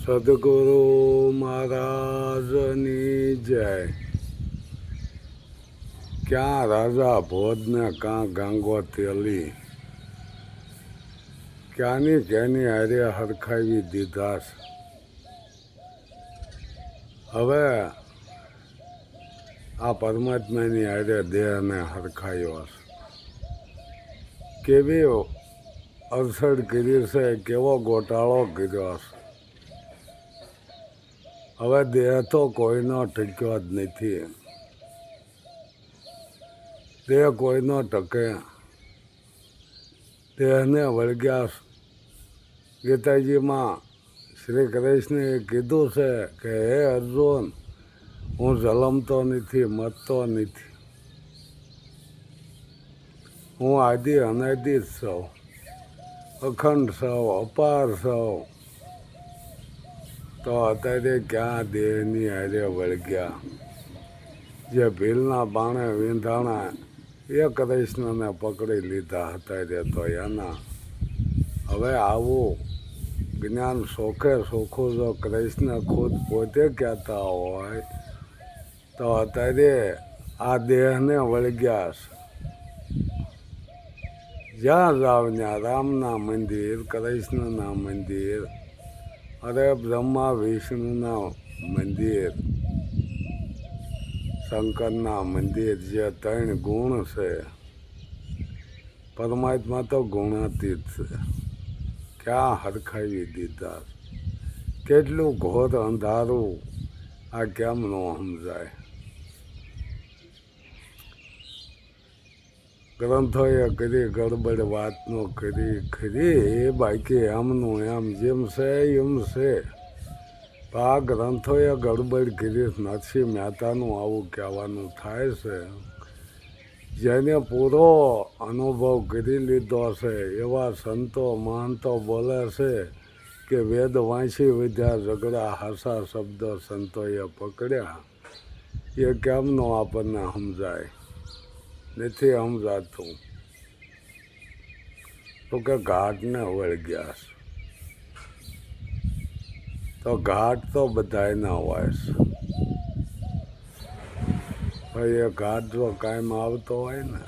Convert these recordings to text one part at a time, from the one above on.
સદગુરુ મહારાજની જય. ક્યાં રાજા ભોજને કાં ગાંગો તેલી, ક્યાંની કેની હારે હરખાવી દીધાસ. હવે આ પરમાત્માની હારે દેહને હરખાયો છે. કેવી અડસડ કરી છે, કેવો ગોટાળો કર્યો છે. હવે દેહ તો કોઈનો ટક્યો જ નથી. દેહ કોઈનો ટકે. દેહને વળગ્યા. ગીતાજીમાં શ્રી કૃષ્ણે કીધું છે કે હે અર્જુન, હું જલમતો નથી, મરતો નથી. હું આદિ અનાદિ જ છું, અખંડ છું, અપાર છું. તો અત્યારે ક્યાં દેહની હારે વળગ્યા. જે ભીલના બાણે વીંધાણા એ કૃષ્ણને પકડી લીધા અત્યારે તો એના. હવે આવું જ્ઞાન સોખે સોખું જો કૃષ્ણ ખુદ પોતે કહેતા હોય તો અત્યારે આ દેહને વળગ્યા છે. જ્યાં જાવ ત્યાં રામના મંદિર, કૃષ્ણના મંદિર, અરે બ્રહ્મા વિષ્ણુના મંદિર, શંકરના મંદિર, જે ત્રણ ગુણ છે. પરમાત્મા તો ગુણાતીત છે. ક્યાં હરખાવી દીધા. કેટલું ઘોર અંધારું, આ કેમ ન સમજાય. ગ્રંથોએ કરી ગડબડ વાતનો કરી ખરી, બાકી એમનું એમ જેમ છે એમ છે. આ ગ્રંથોએ ગડબડ કરી. નરસિંહ મહેતાનું આવું કહેવાનું થાય છે. જેને પૂરો અનુભવ કરી લીધો છે એવા સંતો મહંતો બોલે છે કે વેદ વાંચી વિદ્યા ઝઘડા હાસા શબ્દ સંતોએ પકડ્યા. એ કેમનો આપણને સમજાય નથી સમજાતું. તો કે ઘાટને વળગ્યા છે. તો ઘાટ તો બધાયના હોય છે. એ ઘાટ જો કાયમ આવતો હોય ને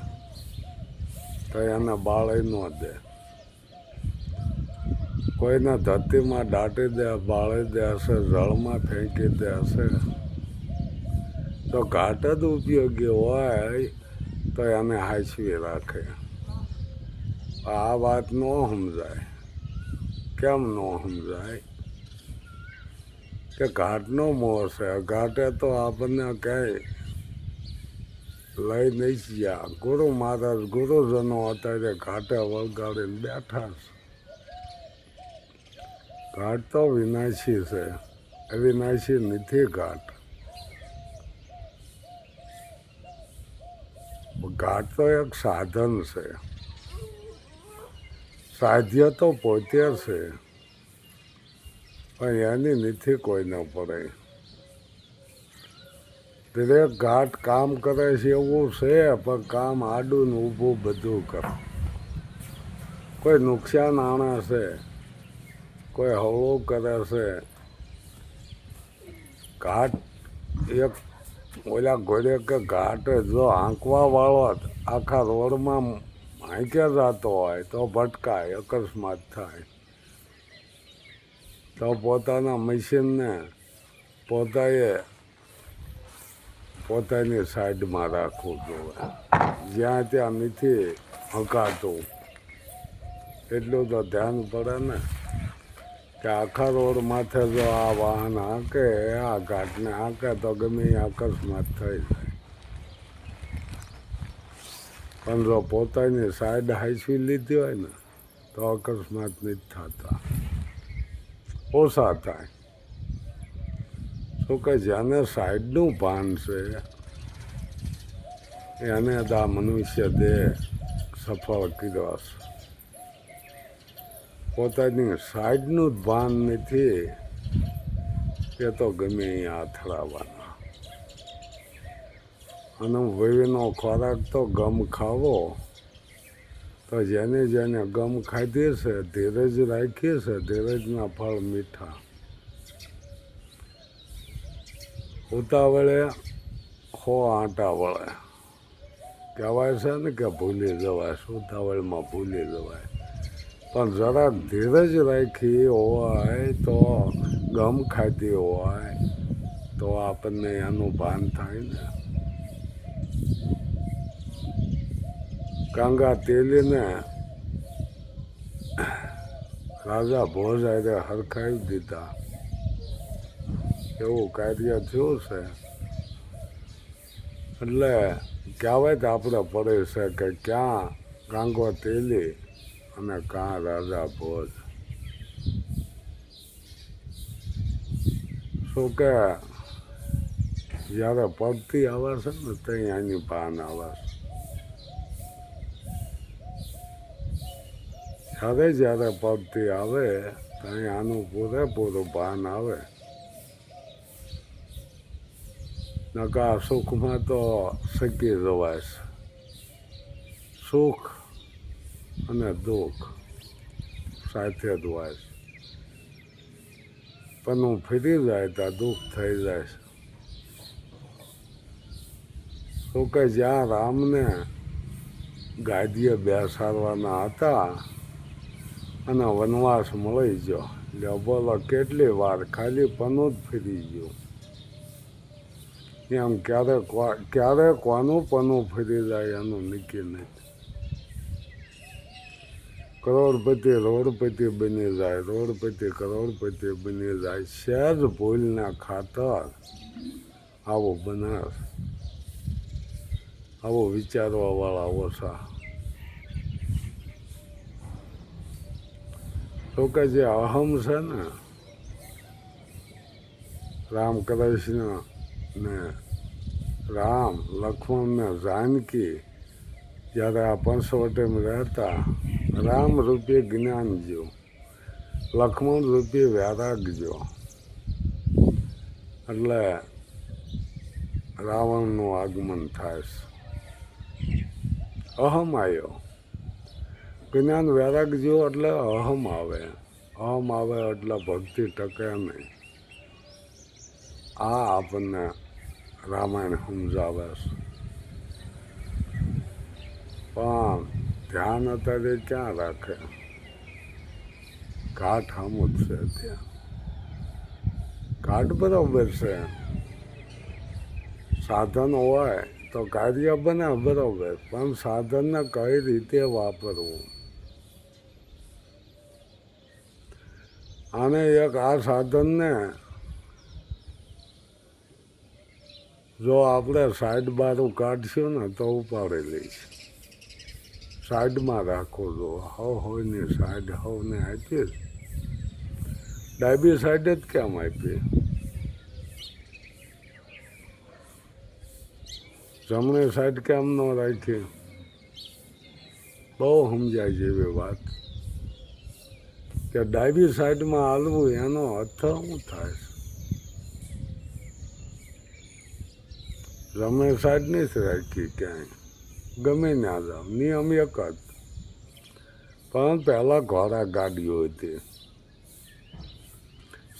તો એને બાળે ન દે. કોઈને ધરતીમાં દાટી દે, બાળી દે હશે, જળમાં ફેંકી દે હશે. તો ઘાટ જ ઉપયોગી હોય તો એને હાચવી રાખે. આ વાત ન સમજાય. કેમ ન સમજાય? કે ઘાટનો મોહ છે. ઘાટે તો આપણને ક્યાંય લઈ નહીં ગયા. ગુરુ મહારાજ ગુરુજનો અત્યારે ઘાટે વળગાડીને બેઠા છે. ઘાટ તો વિનાશી છે, અવિનાશી નથી ઘાટ. ઘાટ તો એક સાધન છે. સાધ્ય તો પોતે છે, પણ એની નથી કોઈને પડે. દરેક ઘાટ કામ કરે છે એવું છે, પણ કામ આડું ને ઊભું બધું કરે. કોઈ નુકસાન આણે છે, કોઈ હળવું કરે છે. ઘાટ એક ઓલા ઘોડે કે ઘાટ જો આંકવા વાળો આખા રોડમાં આંકે જતો હોય તો ભટકાય, અકસ્માત થાય. તો પોતાના મશીનને પોતાની સાઈડમાં રાખવું જોઈએ. જ્યાં ત્યાં નથી હંકાતું એટલું તો ધ્યાન પડે ને. કે આખા રોડ માથે જો આ વાહન હાંકે, આ ઘાટને હાંકે તો ગમે એ અકસ્માત થઈ જાય. પણ જો પોતાની સાઈડ હાંચવી લીધી હોય ને તો અકસ્માત નથી થતા, ઓછા થાય. શું કે જેને સાઈડનું ભાન છે એને જ આ મનુષ્ય દેહ સફળ કર્યો છે. પોતાની સાઈડનું જ ભાન નથી એ તો ગમે એ અથડાવાના. અને વહીનો ખોરાક તો ગમ ખાવો. તો જેને જેને ગમ ખાધી છે, ધીરજ રાખી છે, ધીરજના ફળ મીઠા. ઉતાવળે હો આંટા વળે કહેવાય છે ને કે ભૂલી જવાય, ઉતાવળમાં ભૂલી જવાય. પણ જરા ધીરજ રાખી હોય તો ગમ ખાધી હોય તો આપણને એનું ભાન થાય ને. કાંગા તેલીને રાજા ભોજ આજે હરખાવી દીધા એવું કાર્ય થયું છે. એટલે કહેવાય આપણે પડે છે કે ક્યાં ગાંગો તેલી અને કાં રાજા ભોજ. શું કે જ્યારે પડતી આવે છે ને ત્યાં એની ભાન આવે છે. જ્યારે પડતી આવે ત્યાં આનું પૂરેપૂરું ભાન આવે. નકા સુખમાં તો શકી જવાય છે. સુખ અને દુઃખ સાથે જ હોય છે. પણ હું ફરી જાય ત્યાં દુઃખ થઈ જાય છે. તો કે જ્યાં રામને ગાદીએ બેસાડવાના હતા અને વનવાસ મળી ગયો, એટલે બોલો કેટલી વાર ખાલી પનું જ ફરી ગયું. એમ ક્યારે કોનું પનું ફરી જાય એનું નક્કી નથી. કરોડપતિ રોડપતિ બની જાય, રોડપતિ કરોડપતિ બની જાય. સહેજ ભૂલના ખાતર આવું બને. આવું વિચારવા વાળા ઓછા. તો કે જે અહમ છે ને, રામ કૃષ્ણ ને રામ લક્ષ્મણ ને જાનકી જ્યારે આ પંચવટીમાં રહેતા, રામ રૂપી જ્ઞાન જો, લક્ષ્મણ રૂપી વૈરાગ જો. એટલે રાવણનું આગમન થાય છે. અહમ આવ્યો, જ્ઞાન વૈરાગ જો એટલે અહમ આવે. અહમ આવે એટલે ભક્તિ ટકે નહીં. આ આપણને રામાયણ સમજાવે છે. પણ ધ્યાન અત્યારે ક્યાં રાખે? ઘાટ સામું જ છે ત્યાં. ઘાટ બરાબર છે, સાધન હોય તો કાર્ય બને બરાબર, પણ સાધનને કઈ રીતે વાપરવું. અને એક આ સાધનને જો આપણે સાઈડ બારું કાઢશું ને તો ઉપાડી લઈશ. સાઈડમાં રાખો જો હોયની સાઈડ હવને આપી. ડાબી સાઈડ જ કેમ આપી? જમણી સાઈડ કેમ ન રાખી? બહુ સમજાય જેવી વાત કે ડાબી સાઈડમાં હાલવું એનો અર્થ શું થાય? જમણી સાઈડ નથી રાખી ક્યાંય, ગમે ના જાવ, નિયમ એક જ. પણ પહેલાં ઘોડા ગાડીઓ હતી.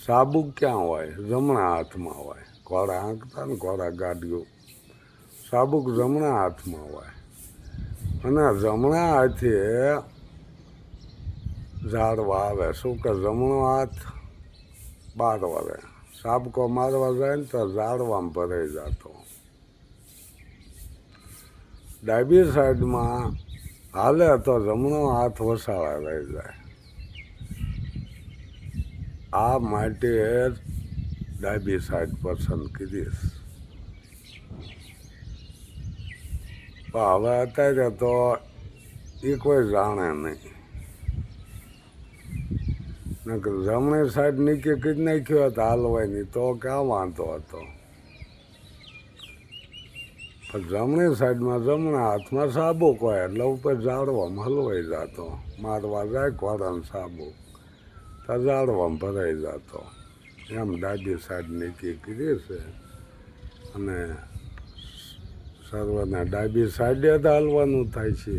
સાબુક ક્યાં હોય? જમણા હાથમાં હોય. ઘોડા હાંકતા ને ઘોડા ગાડીઓ, સાબુક જમણા હાથમાં હોય. અને જમણા હાથે ઝાડવા આવે. શું કે જમણો હાથ બાર વળે, સાબકો મારવા જાય ને તો ઝાડવામાં ભરાઈ જતો. ડાબી સાઈડમાં હાલે તો જમણો હાથ વસાળા રહી જાય. આ માટે ડાબી સાઈડ પસંદ કરીશ. પણ હવે અત્યારે તો એ કોઈ જાણે નહીં. જમણી સાઈડ નીચે કરી નાખ્યો હતો હાલવાની તો ક્યાં વાંધો હતો. પણ જમણી સાઈડમાં જમણા હાથમાં સાબુક હોય એટલે ઉપર ઝાડવામાં હલવાઈ જતો. મારવા જાય ઘોડાને સાબુક તો ઝાડવામાં ભરાઈ જતો. એમ ડાબી સાઈડ નીચે કરી છે. અને સર્વને ડાબી સાઈડે જ હાલવાનું થાય છે.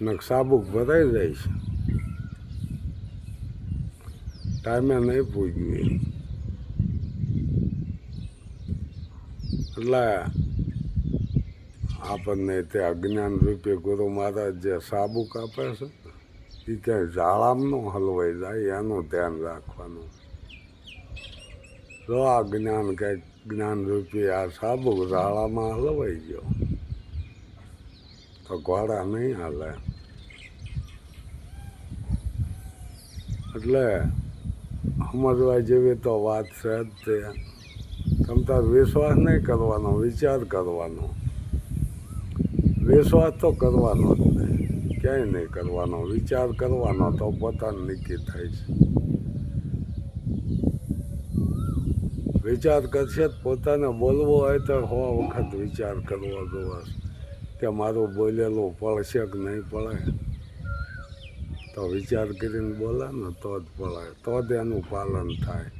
ને સાબુક ભરાઈ જાય છે. ટાઈમે નહીં પૂગ્યું. એટલે આપણને તે અજ્ઞાન રૂપે ગુરુ મહારાજ જે સાબુ કાપે છે એ ક્યાંય ઝાડામાં ન હલવાઈ જાય એનું ધ્યાન રાખવાનું. જો આ જ્ઞાન કંઈક જ્ઞાન રૂપી આ સાબુ ઝાડામાં હલવાઈ ગયો તો ઘોડા નહીં હાલે. એટલે સમજવા જેવી તો વાત છે જ તે. તમતાર વિશ્વાસ નહીં કરવાનો, વિચાર કરવાનો. વિશ્વાસ તો કરવાનો જ નહીં, ક્યાંય નહીં કરવાનો. વિચાર કરવાનો તો પોતાનું નક્કી થાય છે. વિચાર કરશે પોતાને બોલવો હોય તો 100 વખત વિચાર કરવો જોવાશે કે મારું બોલેલું પડશે કે નહીં પડે. તો વિચાર કરીને બોલે ને તો જ પડે, તો જ એનું પાલન થાય.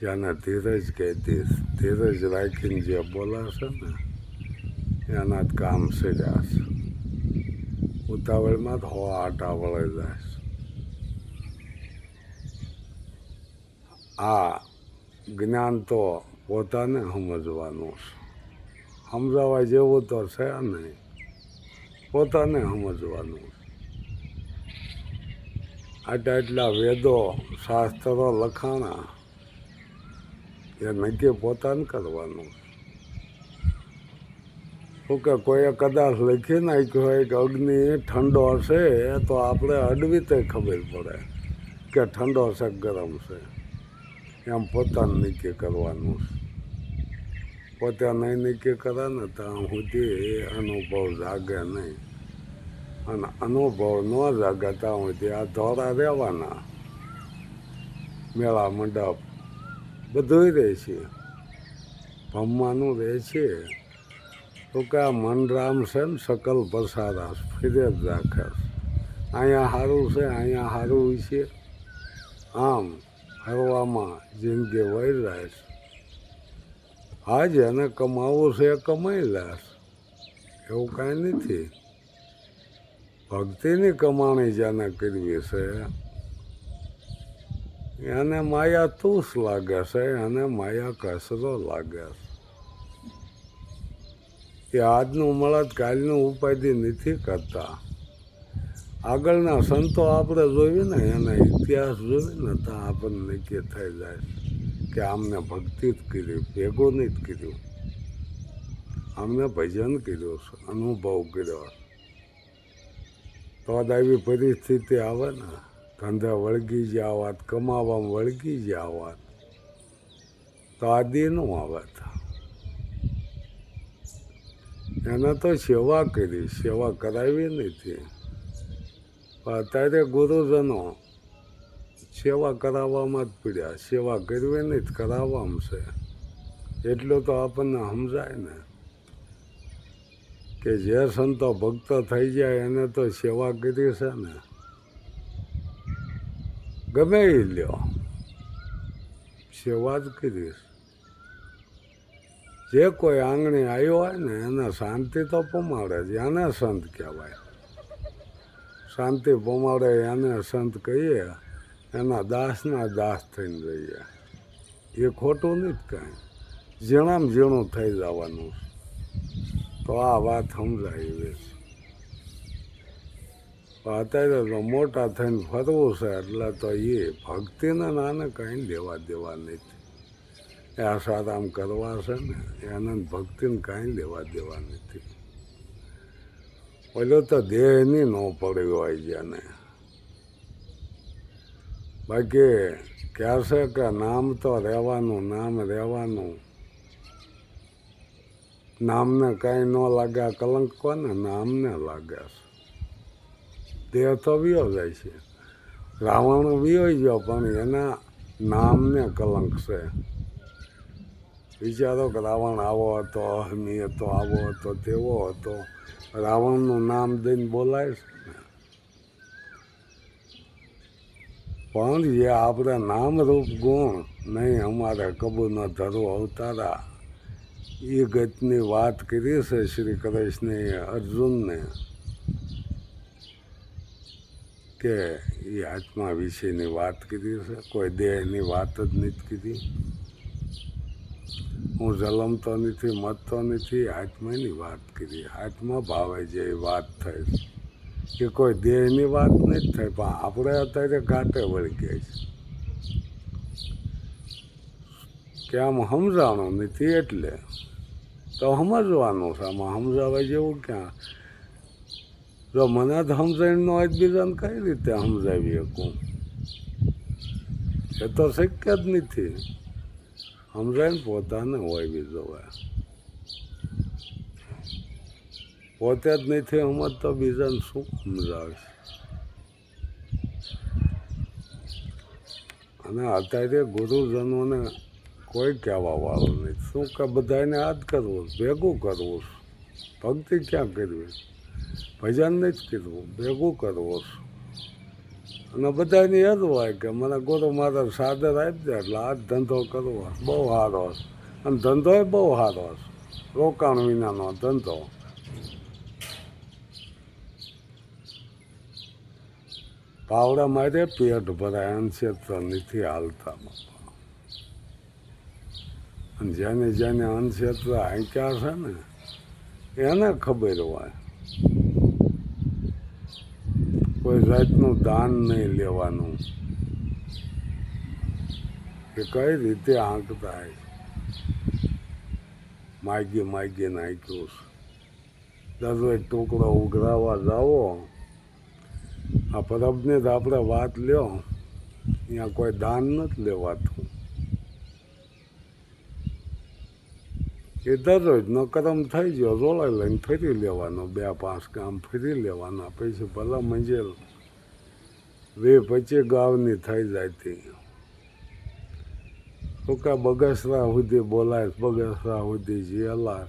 જેને ધીરજ કહેતી, ધીરજ રાખીને જે બોલાશે ને એના જ કામ સર્યા છે. ઉતાવળમાં તો 100 આટા વળે જાય. આ જ્ઞાન તો પોતાને સમજવાનું છે. સમજાવવા જેવું તો છે નહીં, પોતાને સમજવાનું. આટલા વેદો શાસ્ત્રો લખાણા એ નક્કી પોતાને કરવાનું. શું કે કોઈએ કદાચ લખી નાખ્યું હોય કે અગ્નિ ઠંડો હશે તો આપણે અડવી તે ખબર પડે કે ઠંડો છે ગરમ છે. એમ પોતાને નક્કી કરવાનું. પોતે નહીં નક્કી કરે ને ત્યાં સુધી એ અનુભવ જાગે નહીં. અને અનુભવ ન જાગે ત્યાં સુધી આ ધોરા રહેવાના. મેળા મંડપ બધું રહે છે, ભમવાનું રહે છે. તો કે આ મન રામ છે ને સકલ પસારાશ ફીરે જ રાખે. અહીંયા સારું છે, અહીંયા સારું છે, આમ ફરવામાં જિંદગી વહી જાય છે. આજ એને કમાવું છે એ કમાઈ લેશ, એવું કાંઈ નથી. ભક્તિની કમાણી જેને કરવી છે એને માયા તૂસ લાગે છે, એને માયા કસરો લાગે છે. એ આજનું મળત કાલનું ઉપાધિ નથી કરતા. આગળના સંતો આપણે જોયું ને, એના ઇતિહાસ જોયું ને તો આપણને નક્કી થઈ જાય કે આમને ભક્તિ જ કરી, ભેગું નહીં જ કર્યું. આમને ભજન કર્યું છે, અનુભવ કર્યો. તો જ આવી પરિસ્થિતિ આવે ને, ધંધા વળગી જ્યાં વાત, કમાવામાં વળગી જ્યાં વાત, તો આ દી ન આવત. એને તો સેવા કરી, સેવા કરાવી નથી. અત્યારે ગુરુજનો સેવા કરાવવામાં જ પીડ્યા. સેવા કરવી નહીં જ કરાવવામાં છે. એટલું તો આપણને સમજાય ને કે જે સંતો ભક્ત થઈ જાય એને તો સેવા કરી છે ને, ગમે એ લ્યો, સેવા જ કરીશ. જે કોઈ આંગણે આવ્યો હોય ને એને શાંતિ તો પમાડે જ, એને સંત કહેવાય. શાંતિ પમાડે એને સંત કહીએ, એના દાસના દાસ થઈને રહીએ. એ ખોટું નથી કાંઈ, ઝીણામાં ઝીણું થઈ જવાનું. તો આ વાત સમજાય એવી છે. અત્યારે તો મોટા થઈને ફરવું છે એટલે તો એ ભક્તિને નાને કાંઈ લેવા દેવા નથી. એ આસારામ કરવા છે ને એને ભક્તિને કાંઈ લેવા દેવા નથી. પેલો તો દેહની ન પડી હોય જેને. બાકી કહેશે કે નામ તો રહેવાનું, નામ રહેવાનું. નામને કાંઈ ન લાગે, કલંક કોને? નામને લાગે છે. દેહ તો વિયો જાય છે. રાવણ વિયો ગયો પણ એના નામને કલંક છે. વિચારો કે રાવણ આવો હતો, અહમી હતો, આવો હતો, તેવો હતો. રાવણનું નામ દઈને બોલાય છે ને. પણ જે આપણે નામરૂપ ગુણ નહીં અમારે કબૂલ ન ધરો અવતારા, એ ગતની વાત કરી છે શ્રી કૃષ્ણે અર્જુનને કે એ આત્મા વિશેની વાત કરી છે. કોઈ દેહની વાત જ નથી કરી. હું જલમતો નથી, મતતો નથી, આત્માની વાત કરી. આત્મા ભાવે જે વાત થઈ એ કોઈ દેહની વાત નથી થઈ, પણ આપણે અત્યારે ઘાટે વળી ગયા છે કે આમ સમજાણું નથી, એટલે તો સમજવાનું છે. આમાં સમજાવવા જેવું ક્યાં? જો મને જ સમજાય ન હોય બીજાને કઈ રીતે સમજાવી શકું? એ તો શક્ય જ નથી. સમજાય ને પોતાને હોય, બીજો હોય. પોતે જ નથી સમજતો, બીજાને શું સમજાવે? અને અત્યારે ગુરુજનોને કોઈ કહેવા વાળું નહીં. શું કે બધાને યાદ કરવું, ભેગું કરવું. ભક્તિ ક્યાં કરવી? ભજન નથી કરવું, ભેગું કરવું. અને બધાને યાદ હોય કે મને ગુરુ મારા સાદર આપી દે એટલે આ ધંધો કરવો બહુ સારો હશે. અને ધંધો એ બહુ સારો હશે, રોકાણ વિનાનો ધંધો. પાવડા મારે પેટ ભરાય, અનક્ષેત્ર નથી હાલતા. અને જેને અનક્ષેત્ર આંક્યા છે ને એને ખબર હોય. કોઈ જાતનું દાન નહીં લેવાનું, કે કઈ રીતે આંકતા માગીને આંક્યું છે. દરરોજ ટુકડો ઉઘરાવા જાવો, આ પરબની જ આપણે વાત લ્યો, અહીંયા કોઈ દાન નથી લેવાતું. એ દરરોજનો કરમ થઈ ગયો, રોલાઈ લઈને ફરી લેવાનો, 2-5 ગામ ફરી લેવાના. પછી ભલા મંજેલ 20-25 ગામની થઈ જાય. તો કે બગસરા સુધી બોલાય, બગસરા સુધી જેલા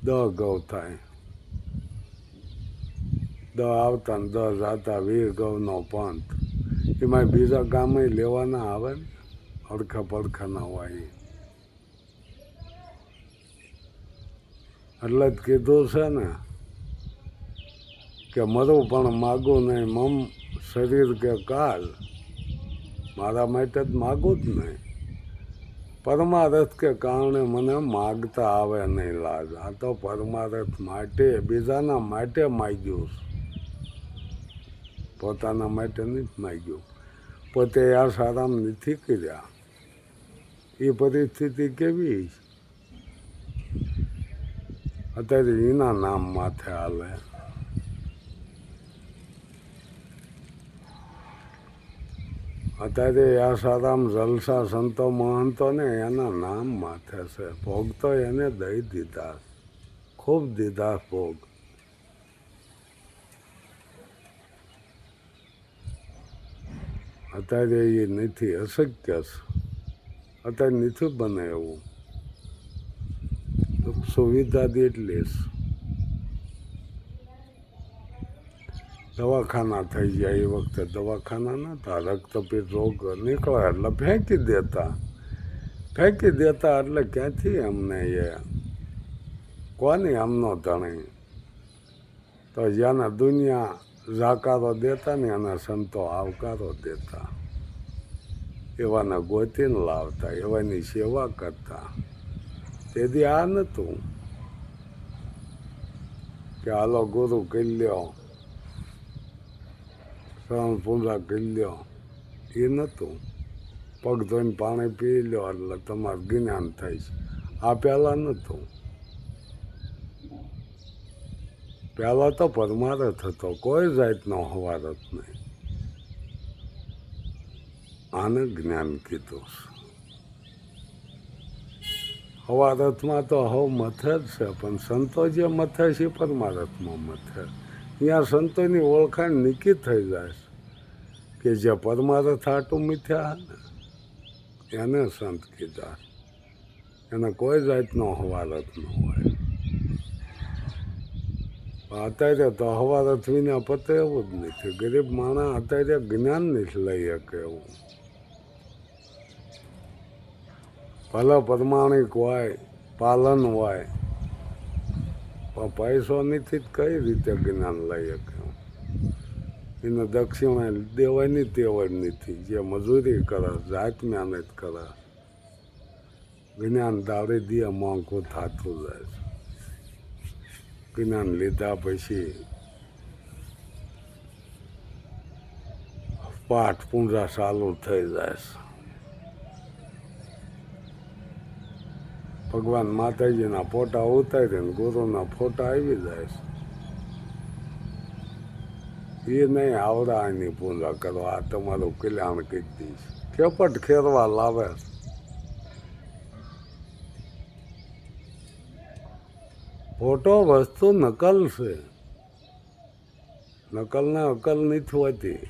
10 ગૌ થાય. 10 આવતા ને 10 જાતા, 20 ગૌનો પંથ. એમાં બીજા ગામે લેવાના આવે ને, અડખા પડખાના હોય. એટલે જ કીધું છે ને કે મરું પણ માગું નહીં, મમ શરીર કે કાલ. મારા માટે જ માગું જ નહીં. પરમારથ કે કારણે મને માગતા આવે નહીં લાજ. આ તો પરમારથ માટે, બીજાના માટે માગ્યું, પોતાના માટે નથી માગ્યું. પોતે આ સારામાં નથી કર્યા. એ પરિસ્થિતિ કેવી? અત્યારે એના નામ માથે હાલે. અત્યારે આ સારામ જલસા સંતો મહંતો ને એના નામ માથે છે. ભોગ તો એને દઈ દીધા, ખૂબ દીધા ભોગ. અત્યારે એ નથી, અશક્ય છે. અત્યારે નથી બને એવું. સુવિધા એટલી જ. દવાખાના થઈ જાય એ વખતે દવાખાના નહોતા. રક્તપીત રોગ નીકળે એટલે ફેંકી દેતા એટલે ક્યાંથી અમને એ કોની આમનો ધણી? તો જ્યાંના દુનિયા જાકારો દેતા ને એના સંતો આવકારો દેતા. એવાને ગોતીને લાવતા, એવાની સેવા કરતા. તેથી આ નહોતું કે હાલો ગુરુ કરી લ્યો, શ્રવણ પૂજા કરી લ્યો. એ નહોતું. પગ ધોઈને પાણી પી લ્યો એટલે તમારું જ્ઞાન થાય છે. આ પહેલાં નહોતું. પહેલાં તો પરમારથ હતો, કોઈ જાતનો હવારત નહીં. આને જ્ઞાન કીધું. હવારથમાં તો હવ મથે જ છે, પણ સંતો જે મથે છે પરમારથમાં મથે. અહીંયા સંતોની ઓળખાણ નીકી થઈ જાય કે જે પરમારથ હાટું મીઠ્યા ને એને સંત કીધા. એને કોઈ જાતનો હવારત ન હોય. અત્યારે તો હવારત વિના પતે એવું જ નથી. ગરીબ માણસ અત્યારે જ્ઞાન નથી લઈ શકે એવું. ભલે પ્રમાણિક હોય, પાલન હોય, પણ પૈસો નથી જ કઈ રીતે જ્ઞાન લઈ શકે? એને દક્ષિણા દેવાની તેવડ નથી. જે મજૂરી કરે, જાત મહેનત કરે, જ્ઞાન દાડે દીએ મોંઘું થતું જાય છે. જ્ઞાન લીધા પછી પાઠ પૂંજા ચાલુ થઈ જાય છે. ભગવાન માતાજીના ફોટા ઉતારીને ગુરુના ફોટા આવી જાય છે. એ નહીં આવડા એની પૂજા કરવા, આ તમારું કલ્યાણ કરી દઈશ. કેપટ ખેરવા લાવે છે. ફોટો વસ્તુ નકલ છે. નકલને અકલ નથી હોતી.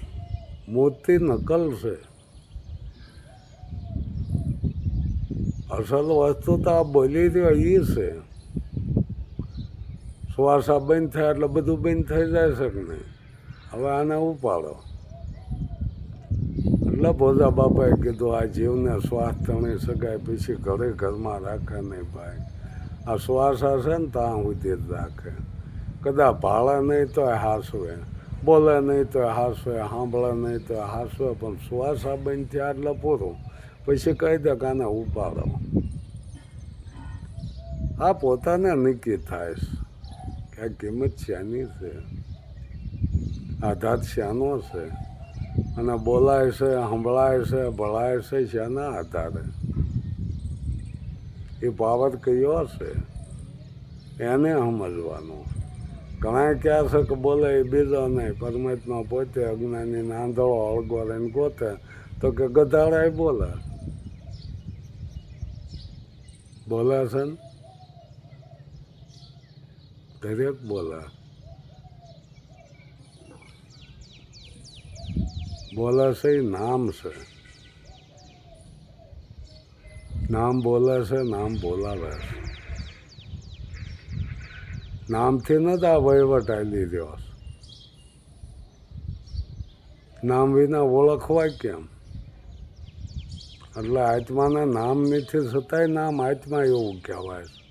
મૂર્તિ નકલ છે. અસલ વસ્તુ તો આ બોલી રહ્યો એ છે. શ્વાસા બંધ થાય એટલે બધું બંધ થઈ જાય છે કે નહીં? હવે આને ઉપાડો. એટલે ભોજા બાપાએ કીધું આ જીવને શ્વાસ તણી શકાય પછી ઘરે ઘરમાં રાખે નહીં ભાઈ. આ શ્વાસા છે ને ત્યાં સુધી જ રાખે. કદાચ ભાળે નહીં તો હાસવે, બોલે નહીં તો હાસવે, સાંભળે નહીં તો હાસવે, પણ શ્વાસા બંધ થયા એટલે પૂરું. પછી કહી દે કે આને ઉપાડો. આ પોતાને નક્કી થાય છે કે આ કિંમત શાની છે, આધાર શાનો છે, અને બોલાય છે, સંભળાય છે, ભળાય છે શાના આધારે? એ પાવર કયો છે એને સમજવાનું. ઘણા ક્યાં છે કે બોલે એ બીજો નહીં, પરમાત્મા પોતે અજ્ઞાનીને આંધળો અળગોળીને ગોતે તો કે ગધાડાય બોલે. બોલે છે ને દરેક બોલે. બોલે છે એ નામ છે. નામ બોલે છે, નામ બોલાવે છે. નામથી નથી આ વહીવટ આલી રહ્યો. નામ વિના ઓળખવાય કેમ? એટલે આત્માને નામ નથી છતાંય નામ આત્મા એવું કહેવાય છે.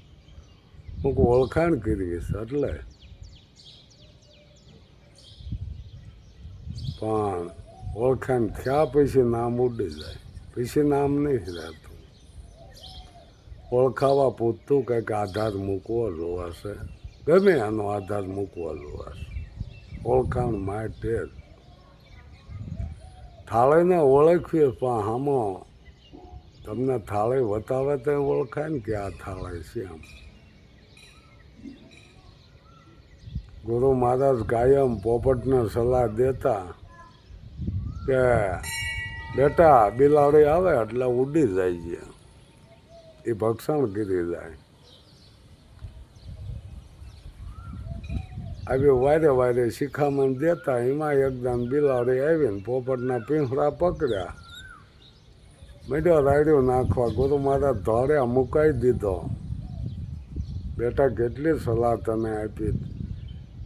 હું ઓળખાણ કરીશ એટલે. પણ ઓળખાણ થયા પછી નામ ઉડી જાય, પછી નામ નહીં રહેતું. ઓળખાવા પૂરતું કંઈક આધાર મૂકવો જોવાશે. ગમે આનો આધાર મૂકવો જોવાશે. ઓળખાણ માટે જ થાળીને ઓળખીએ, પણ આમાં તમને થાળી બતાવે તો ઓળખાય ને કે આ થાળી છે આમ. ગુરુ મહારાજ કાયમ પોપટને સલાહ દેતા કે બેટા બિલાડી આવે એટલે ઉડી જાય છે, એ ભક્ષણ કરી જાય. આવી વારે વારે શિખામણ દેતા. એમાં એકદમ બિલાડી આવીને પોપટના પીંછડા પકડ્યા, મેળ્યો રાડ્યો નાખવા. ગુરુ મહારાજ ધોળ્યા મુકાઈ દીધો. બેટા કેટલી સલાહ તને આપી,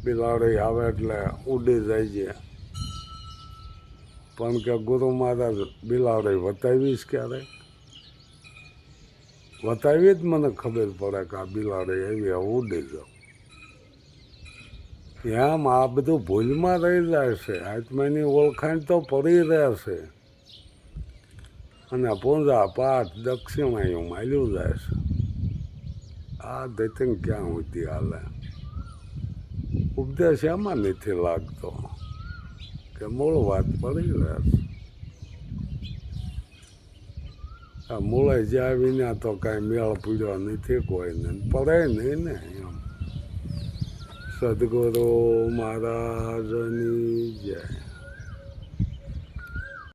બિલાડી આવે એટલે ઉડી જાય છે. પણ કે ગુરુ મહારાજ બિલાડી વતાવીશ ક્યારે? વતાવી જ મને ખબર પડે કે આ બિલાડી એવી ઉડી જાઓ. એમ આ બધું ભૂલમાં રહી જાય છે. આત્માની ઓળખાણ તો પડી રહેશે, અને પૂંજા પાઠ દક્ષિણાયું માલ્યું જાય છે. આ દૈત્યન ક્યાં સુધી હાલે? ઉપદેશ એમાં નથી લાગતો કે મૂળ વાત પડી રહેશે. આ મૂળે જ્યાં વિના તો કાંઈ મેળ પીડ્યો નથી કોઈને, પડે નહીં ને એમ. સદગુરુ મહારાજની જય.